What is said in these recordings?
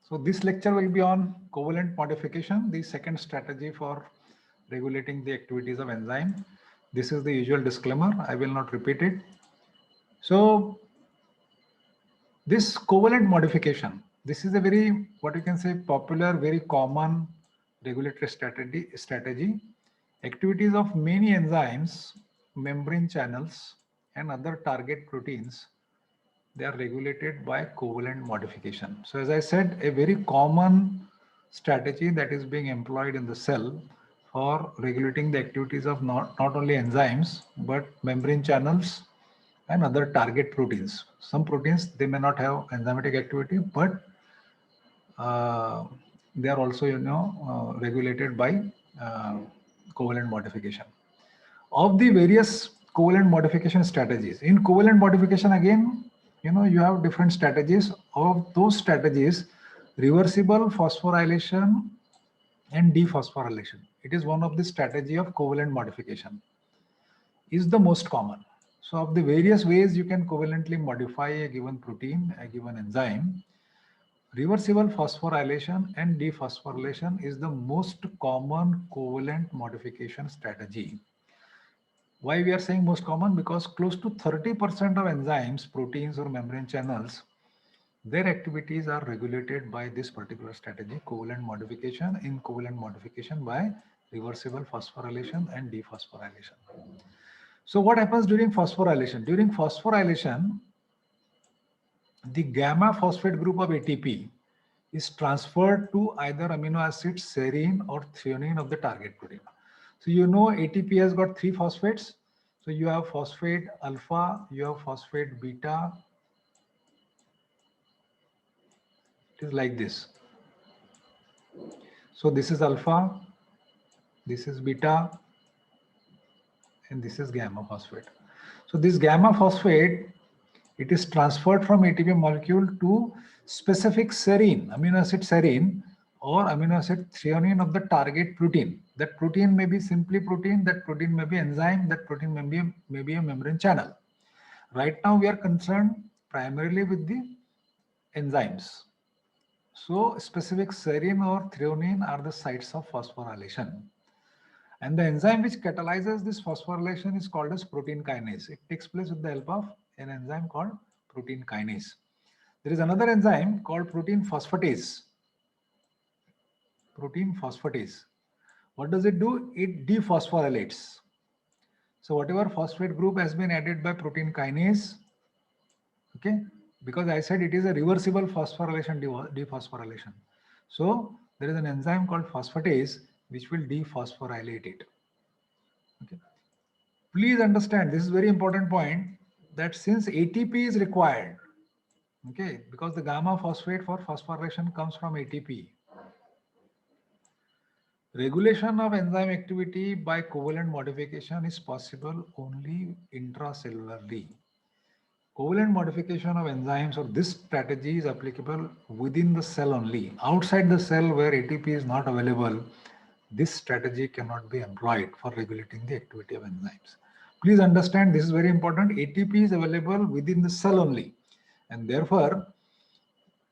So this lecture will be on covalent modification, the second strategy for regulating the activities of enzyme. This is the usual disclaimer. I will not repeat it. So this covalent modification, this is a very, what you can say, popular, very common regulatory strategy. Activities of many enzymes, membrane channels, and other target proteins, they are regulated by covalent modification. So as I said, a very common strategy that is being employed in the cell for regulating the activities of not only enzymes, but membrane channels and other target proteins. Some proteins, they may not have enzymatic activity, but they are also, regulated by covalent modification. Of the various covalent modification strategies, in covalent modification, again, you have different strategies. Of those strategies, reversible phosphorylation and dephosphorylation, it is one of the strategy of covalent modification, is the most common. So of the various ways you can covalently modify a given protein, a given enzyme, reversible phosphorylation and dephosphorylation is the most common covalent modification strategy. Why we are saying most common? Because close to 30% of enzymes, proteins or membrane channels, their activities are regulated by this particular strategy, covalent modification, in covalent modification by reversible phosphorylation and dephosphorylation. So what happens during phosphorylation? During phosphorylation, the gamma phosphate group of ATP is transferred to either amino acid serine or threonine of the target protein. So ATP has got 3 phosphates. So you have phosphate alpha, you have phosphate beta. It is like this. So this is alpha, this is beta, and this is gamma phosphate. So this gamma phosphate, it is transferred from ATP molecule to specific serine, amino acid serine or amino acid threonine of the target protein. That protein may be simply protein, that protein may be enzyme, that protein may be a membrane channel. Right now we are concerned primarily with the enzymes. So specific serine or threonine are the sites of phosphorylation. And the enzyme which catalyzes this phosphorylation is called as protein kinase. It takes place with the help of an enzyme called protein kinase. There is another enzyme called protein phosphatase. Protein phosphatase. What does it do? It dephosphorylates. So whatever phosphate group has been added by protein kinase, okay, because I said it is a reversible phosphorylation, dephosphorylation. So there is an enzyme called phosphatase which will dephosphorylate it. Okay. Please understand, this is very important point, that since ATP is required, okay, because the gamma phosphate for phosphorylation comes from ATP, regulation of enzyme activity by covalent modification is possible only intracellularly. Covalent modification of enzymes or this strategy is applicable within the cell only. Outside the cell where ATP is not available, this strategy cannot be employed for regulating the activity of enzymes. Please understand, this is very important. ATP is available within the cell only, and therefore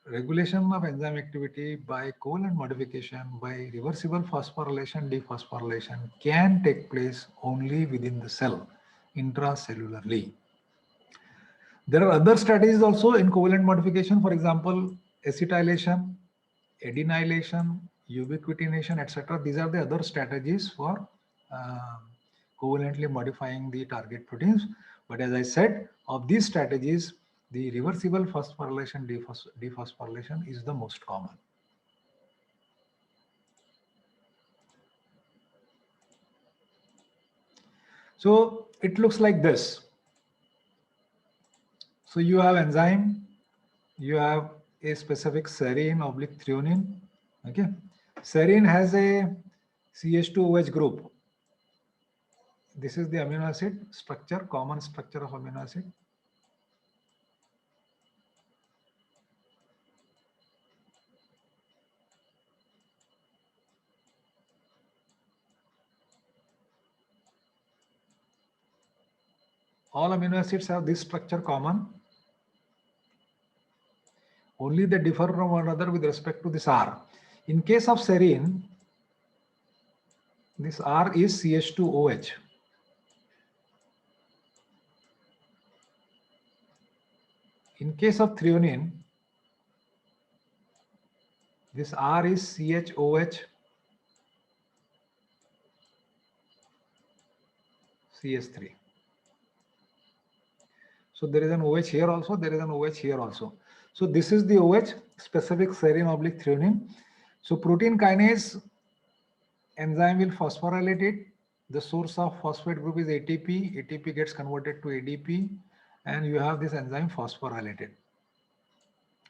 regulation of enzyme activity by covalent modification by reversible phosphorylation, dephosphorylation can take place only within the cell, intracellularly. There are other strategies also in covalent modification, for example, acetylation, adenylation, ubiquitination, etc. These are the other strategies for covalently modifying the target proteins. But as I said, of these strategies, the reversible phosphorylation, dephosphorylation is the most common. So it looks like this. So you have enzyme, you have a specific serine oblique threonine. Okay, serine has a CH2OH group. This is the amino acid structure, common structure of amino acid. All amino acids have this structure common. Only they differ from one another with respect to this R. In case of serine, this R is CH2OH. In case of threonine, this R is CHOH CH3. So there is an OH here also, there is an OH here also. So this is the OH, specific serine oblique threonine. So protein kinase enzyme will phosphorylate it. The source of phosphate group is ATP. ATP gets converted to ADP, and you have this enzyme phosphorylated.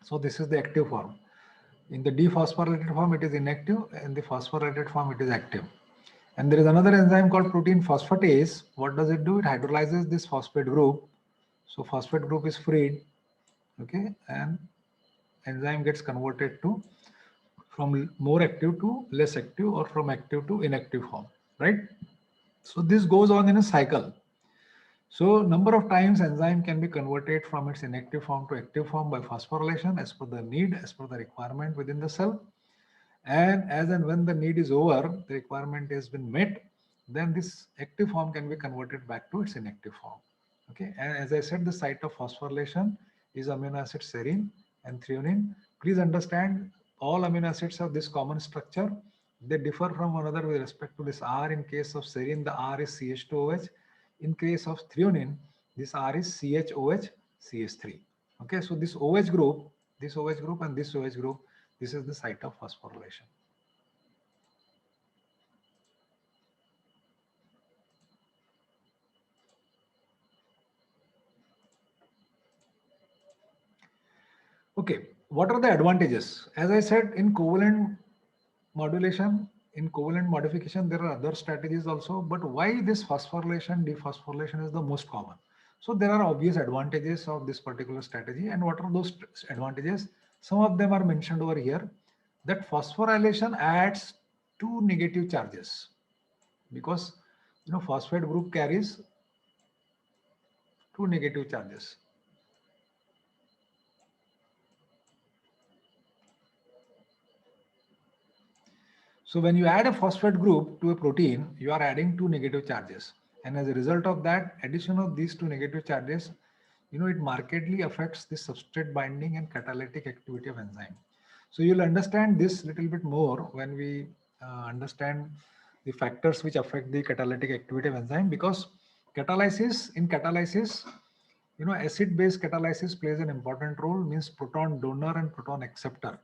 So this is the active form. In the dephosphorylated form, it is inactive. In the phosphorylated form, it is active. And there is another enzyme called protein phosphatase. What does it do? It hydrolyzes this phosphate group. So phosphate group is freed, okay, and enzyme gets converted to from more active to less active, or from active to inactive form, right? So this goes on in a cycle. So number of times enzyme can be converted from its inactive form to active form by phosphorylation as per the need, as per the requirement within the cell. And as and when the need is over, the requirement has been met, then this active form can be converted back to its inactive form. Okay, and as I said, the site of phosphorylation is amino acid serine and threonine. Please understand, all amino acids have this common structure. They differ from one another with respect to this R. In case of serine, the R is CH2OH. In case of threonine, this R is CHOH CH3. Okay, so this OH group, and this OH group, this is the site of phosphorylation. Okay, what are the advantages? As I said, in covalent modulation, in covalent modification, there are other strategies also, but why this phosphorylation, dephosphorylation is the most common? So there are obvious advantages of this particular strategy. And what are those advantages? Some of them are mentioned over here, that phosphorylation adds two negative charges, because phosphate group carries two negative charges. So when you add a phosphate group to a protein, you are adding two negative charges. And as a result of that, addition of these two negative charges, it markedly affects the substrate binding and catalytic activity of enzyme. So you'll understand this little bit more when we understand the factors which affect the catalytic activity of enzyme, because in catalysis, acid-base catalysis plays an important role, means proton donor and proton acceptor.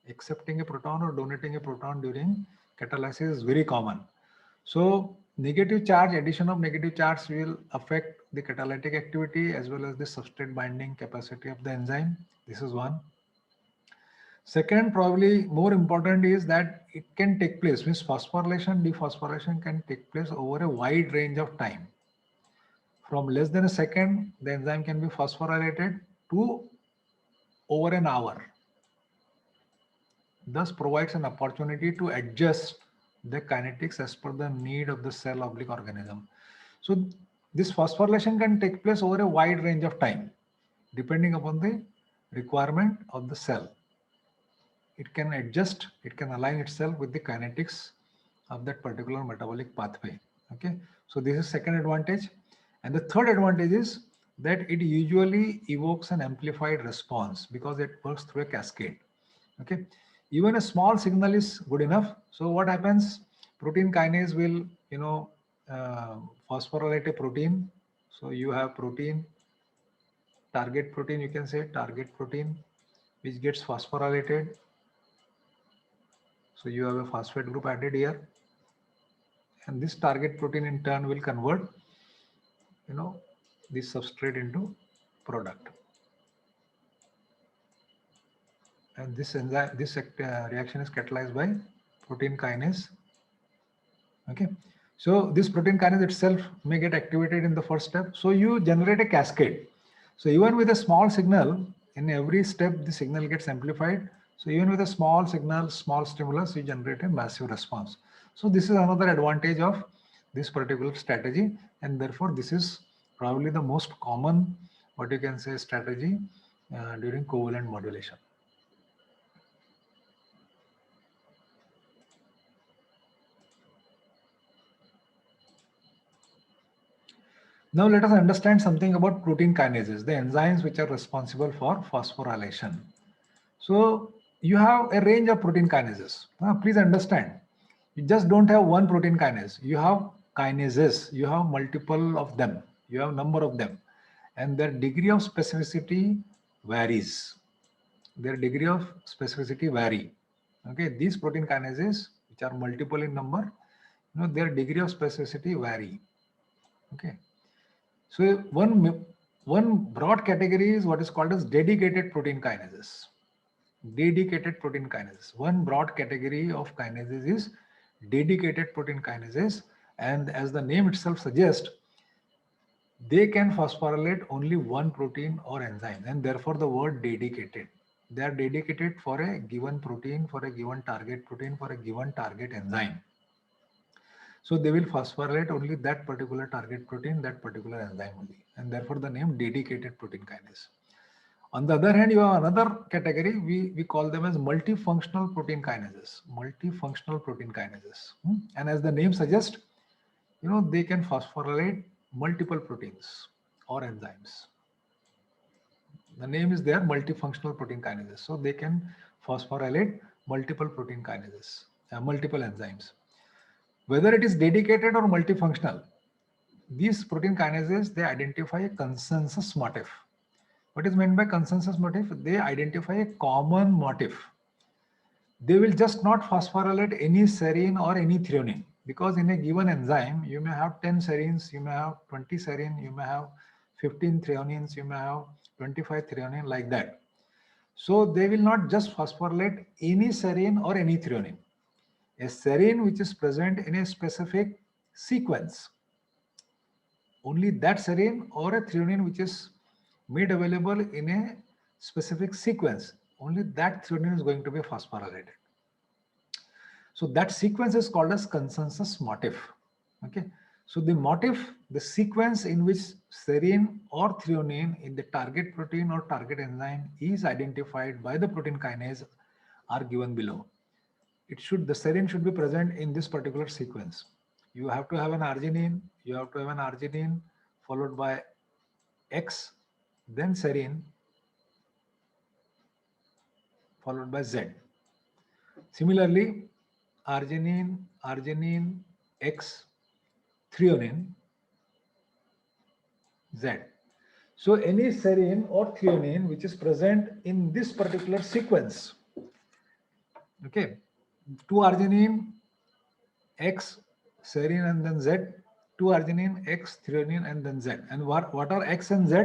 Accepting a proton or donating a proton during catalysis is very common. So negative charge, addition of negative charge will affect the catalytic activity as well as the substrate binding capacity of the enzyme. This is one. Second, probably more important, is that it can take place, means phosphorylation, dephosphorylation can take place over a wide range of time. From less than a second, the enzyme can be phosphorylated to over an hour. Thus provides an opportunity to adjust the kinetics as per the need of the cell oblique organism. So this phosphorylation can take place over a wide range of time, depending upon the requirement of the cell. It can adjust, it can align itself with the kinetics of that particular metabolic pathway. Okay, so this is second advantage. And the third advantage is that it usually evokes an amplified response because it works through a cascade. Okay, even a small signal is good enough. So what happens? Protein kinase will, phosphorylate a protein. So you have protein, target protein, you can say target protein, which gets phosphorylated. So you have a phosphate group added here, and this target protein in turn will convert, this substrate into product. And this enzyme, this reaction is catalyzed by protein kinase. Okay, so this protein kinase itself may get activated in the first step. So you generate a cascade. So even with a small signal, in every step the signal gets amplified. So even with a small signal, small stimulus, you generate a massive response. So this is another advantage of this particular strategy, and therefore this is probably the most common, what you can say, strategy during covalent modulation. Now let us understand something about protein kinases, the enzymes which are responsible for phosphorylation. So you have a range of protein kinases. Please understand, you just don't have one protein kinase. You have kinases. You have multiple of them. You have number of them, and their degree of specificity varies. Their degree of specificity vary. Okay, these protein kinases, which are multiple in number, their degree of specificity vary. Okay, so one broad category is what is called as dedicated protein kinases. Dedicated protein kinases. One broad category of kinases is dedicated protein kinases, and as the name itself suggests, they can phosphorylate only one protein or enzyme, and therefore the word dedicated. They are dedicated for a given protein, for a given target protein, for a given target enzyme. So they will phosphorylate only that particular target protein, that particular enzyme only, and therefore the name dedicated protein kinase. On the other hand, you have another category, we call them as multifunctional protein kinases. Multifunctional protein kinases. And as the name suggests, they can phosphorylate multiple proteins or enzymes. The name is there, multifunctional protein kinases. So they can phosphorylate multiple protein kinases, multiple enzymes. Whether it is dedicated or multifunctional, these protein kinases, they identify a consensus motif. What is meant by consensus motif? They identify a common motif. They will just not phosphorylate any serine or any threonine, because in a given enzyme, you may have 10 serines, you may have 20 serine, you may have 15 threonines, you may have 25 threonine, like that. So they will not just phosphorylate any serine or any threonine. A serine which is present in a specific sequence, only that serine, or a threonine which is made available in a specific sequence, only that threonine is going to be phosphorylated. So that sequence is called as consensus motif. Okay, so the motif, the sequence in which serine or threonine in the target protein or target enzyme is identified by the protein kinase are given below. The serine should be present in this particular sequence. You have to have an arginine, followed by X, then serine, followed by Z. Similarly, arginine, X, threonine, Z. So any serine or threonine which is present in this particular sequence, okay, 2 arginine, X, serine, and then Z, 2 arginine, X, threonine, and then Z. And what are X and Z?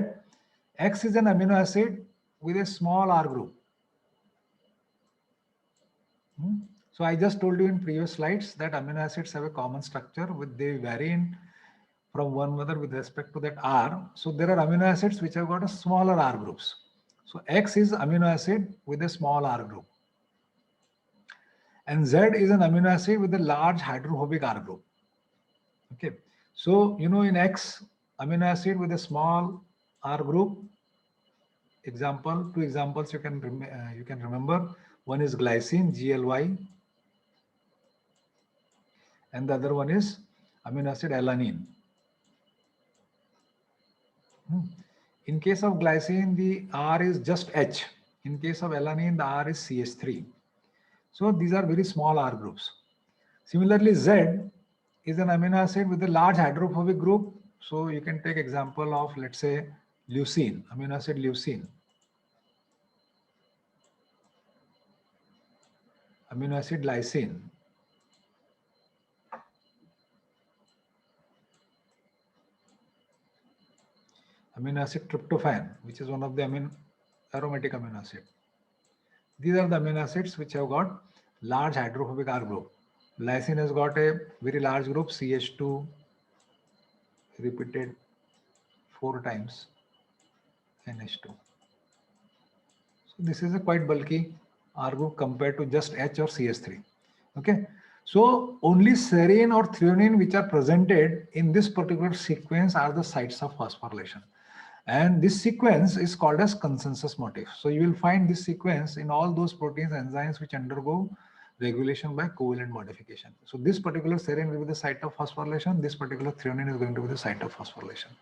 X is an amino acid with a small R group. So I just told you in previous slides that amino acids have a common structure, they vary from one another with respect to that R. So there are amino acids which have got a smaller R groups. So X is amino acid with a small R group. And Z is an amino acid with a large hydrophobic R group. Okay. So, in X, amino acid with a small R group, two examples you can remember. One is glycine, GLY, and the other one is amino acid alanine. In case of glycine, the R is just H. In case of alanine, the R is CH3. So these are very small R groups. Similarly, Z is an amino acid with a large hydrophobic group. So you can take example of, let's say, leucine, amino acid leucine, amino acid lysine, amino acid tryptophan, which is one of the aromatic amino acid. These are the amino acids which have got large hydrophobic R group. Lysine has got a very large group, CH2 repeated 4 times, NH2. So this is a quite bulky R group compared to just H or CH3. Okay. So only serine or threonine which are presented in this particular sequence are the sites of phosphorylation. And this sequence is called as consensus motif. So you will find this sequence in all those proteins, enzymes which undergo regulation by covalent modification. So this particular serine will be the site of phosphorylation. This particular threonine is going to be the site of phosphorylation.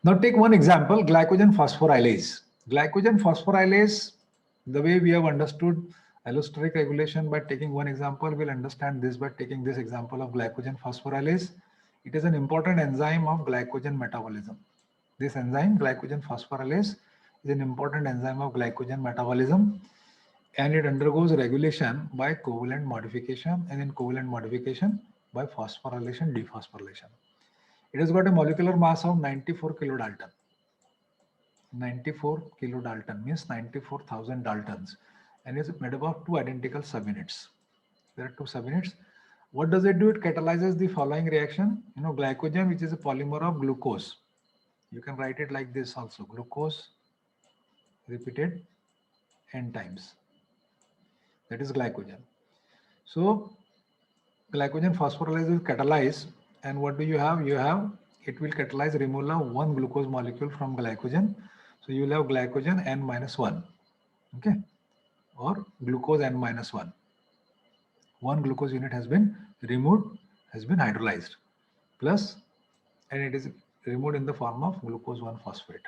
Now take one example, glycogen phosphorylase. Glycogen phosphorylase, the way we have understood allosteric regulation by taking one example, we'll understand this by taking this example of glycogen phosphorylase. It is an important enzyme of glycogen metabolism. This enzyme, glycogen phosphorylase, is an important enzyme of glycogen metabolism, and it undergoes regulation by covalent modification, and in covalent modification by phosphorylation, dephosphorylation. It has got a molecular mass of 94 kilodalton. 94 kilodalton means 94,000 daltons, and is made up of two identical subunits. There are two subunits. What does it do? It catalyzes the following reaction. Glycogen, which is a polymer of glucose. You can write it like this also: glucose repeated n times. That is glycogen. So glycogen phosphorylase will catalyze, and what do you have? It will catalyze removal of one glucose molecule from glycogen. So you will have glycogen n-1, okay, or glucose n-1. One glucose unit has been removed, has been hydrolyzed, plus, and it is removed in the form of glucose 1-phosphate.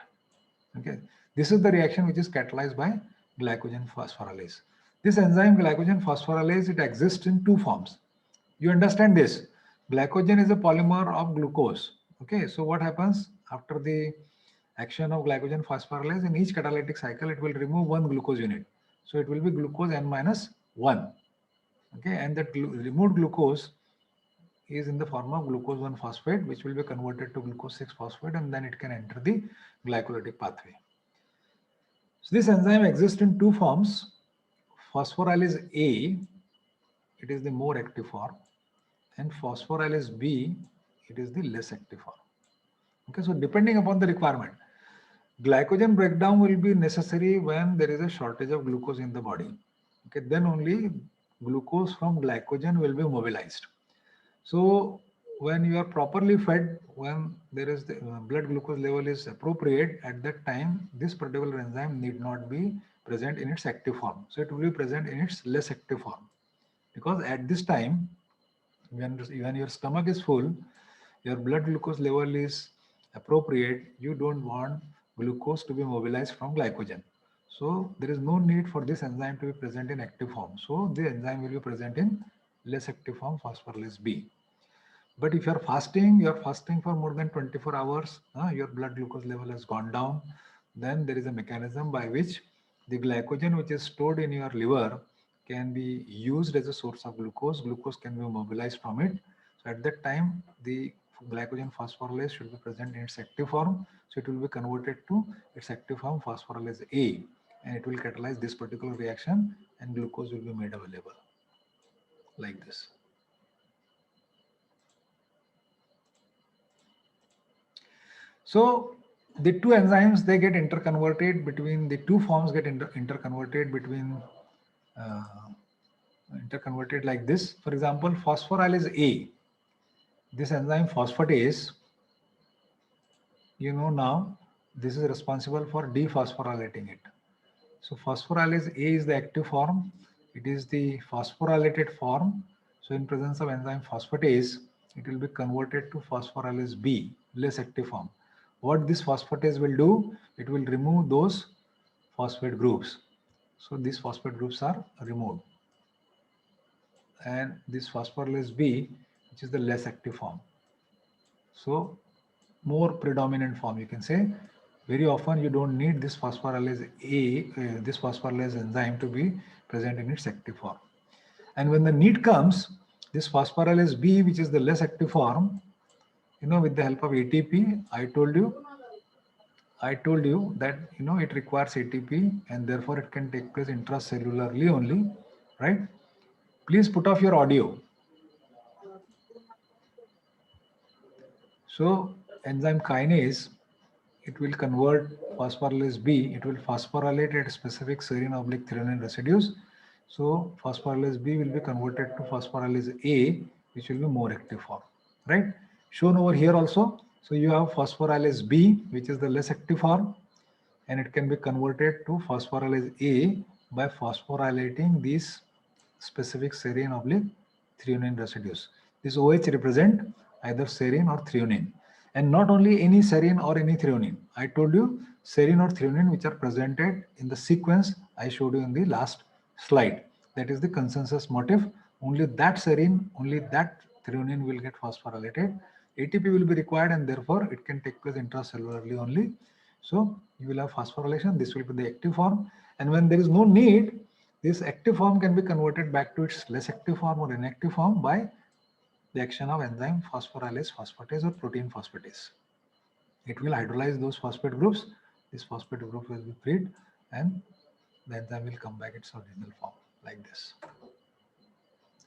Okay, this is the reaction which is catalyzed by glycogen phosphorylase. This enzyme glycogen phosphorylase, it exists in two forms. You understand this? Glycogen is a polymer of glucose. Okay, so what happens after the action of glycogen phosphorylase? In each catalytic cycle, it will remove one glucose unit. So it will be glucose n-1. Okay, and that removed glucose is in the form of glucose 1-phosphate, which will be converted to glucose 6-phosphate, and then it can enter the glycolytic pathway. So this enzyme exists in two forms. Phosphorylase A, it is the more active form, and phosphorylase B, it is the less active form. Okay, so depending upon the requirement, glycogen breakdown will be necessary when there is a shortage of glucose in the body. Okay, then only glucose from glycogen will be mobilized. So when you are properly fed, when there is the blood glucose level is appropriate, at that time this particular enzyme need not be present in its active form. So it will be present in its less active form, because at this time, when your stomach is full, your blood glucose level is appropriate, you don't want glucose to be mobilized from glycogen. So there is no need for this enzyme to be present in active form. So the enzyme will be present in less active form, phosphorylase B. But if you are fasting for more than 24 hours, your blood glucose level has gone down, then there is a mechanism by which the glycogen which is stored in your liver can be used as a source of glucose. Glucose can be mobilized from it. So at that time, the glycogen phosphorylase should be present in its active form. So it will be converted to its active form, phosphorylase A, and it will catalyze this particular reaction, and glucose will be made available like this. So the two enzymes, they get interconverted between the two forms, get interconverted between interconverted like this. For example, phosphorylase A, this enzyme phosphatase, now this is responsible for dephosphorylating it. So phosphorylase A is the active form, it is the phosphorylated form. So in presence of enzyme phosphatase, it will be converted to phosphorylase B, less active form. What this phosphatase will do, it will remove those phosphate groups. So these phosphate groups are removed, and this phosphorylase B, which is the less active form, so more predominant form, you can say. Very often you don't need this phosphorylase A, this phosphorylase enzyme to be present in its active form. And when the need comes, this phosphorylase B, which is the less active form, with the help of ATP, I told you that it requires ATP, and therefore it can take place intracellularly only, right? Please put off your audio. So enzyme kinase, it will convert phosphorylase B, it will phosphorylate at specific serine/threonine residues. So phosphorylase B will be converted to phosphorylase A, which will be more active form, right? Shown over here also. So you have phosphorylase B, which is the less active form, and it can be converted to phosphorylase A by phosphorylating these specific serine/threonine residues. This OH represent either serine or threonine. And not only any serine or any threonine. I told you serine or threonine which are presented in the sequence I showed you in the last slide. That is the consensus motif. Only that serine, only that threonine will get phosphorylated. ATP will be required and therefore it can take place intracellularly only. So you will have phosphorylation. This will be the active form. And when there is no need, this active form can be converted back to its less active form or inactive form by the action of enzyme phosphorylase phosphatase or protein phosphatase. It will hydrolyze those phosphate groups. This phosphate group will be freed and the enzyme will come back its original form like this.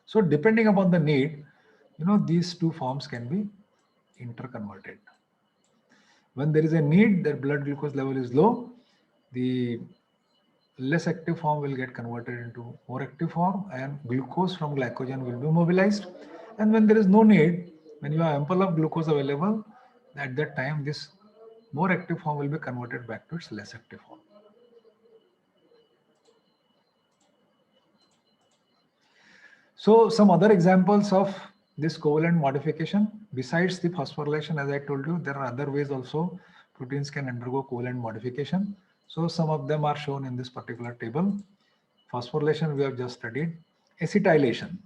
So depending upon the need, these two forms can be interconverted. When there is a need that blood glucose level is low, the less active form will get converted into more active form and glucose from glycogen will be mobilized. And when there is no need, when you have ample of glucose available, at that time this more active form will be converted back to its less active form. So some other examples of this covalent modification, besides the phosphorylation, as I told you, there are other ways also proteins can undergo covalent modification. So some of them are shown in this particular table. Phosphorylation we have just studied. Acetylation,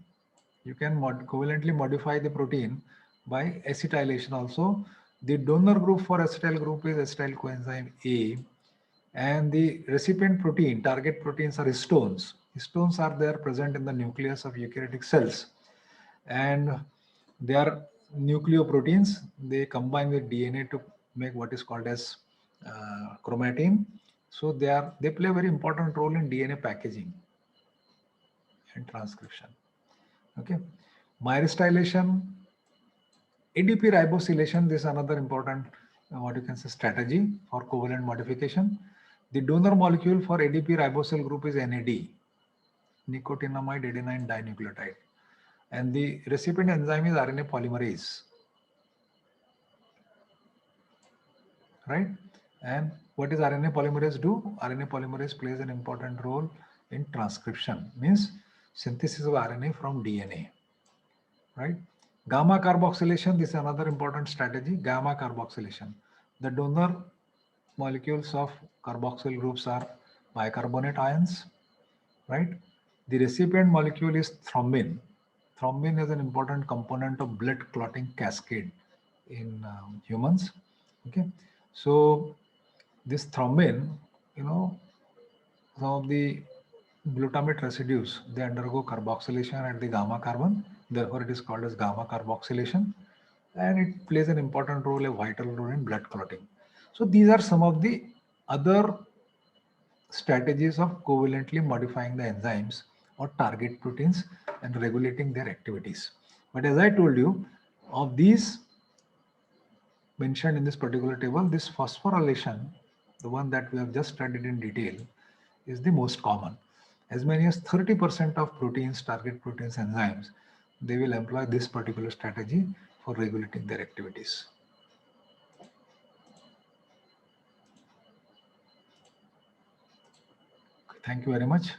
you can covalently modify the protein by acetylation also. The donor group for acetyl group is acetyl coenzyme A, and the recipient protein, target proteins are histones. Histones are there present in the nucleus of eukaryotic cells, and they are nucleoproteins. They combine with DNA to make what is called as chromatin. So they play a very important role in DNA packaging and transcription. Okay, myristoylation, ADP ribosylation. This is another important what you can say strategy for covalent modification. The donor molecule for ADP ribosyl group is NAD, nicotinamide adenine dinucleotide, and the recipient enzyme is RNA polymerase, right? And what does RNA polymerase do? RNA polymerase plays an important role in transcription, means synthesis of RNA from DNA, right? Gamma carboxylation, this is another important strategy, gamma carboxylation. The donor molecules of carboxyl groups are bicarbonate ions, right? The recipient molecule is thrombin. Thrombin is an important component of blood clotting cascade in humans. Okay, so this thrombin, some of the glutamate residues, they undergo carboxylation at the gamma carbon. Therefore, it is called as gamma carboxylation, and it plays an important role, a vital role in blood clotting. So these are some of the other strategies of covalently modifying the enzymes or target proteins and regulating their activities. But as I told you, of these mentioned in this particular table, this phosphorylation, the one that we have just studied in detail, is the most common. As many as 30% of proteins, target proteins, enzymes, they will employ this particular strategy for regulating their activities. Thank you very much.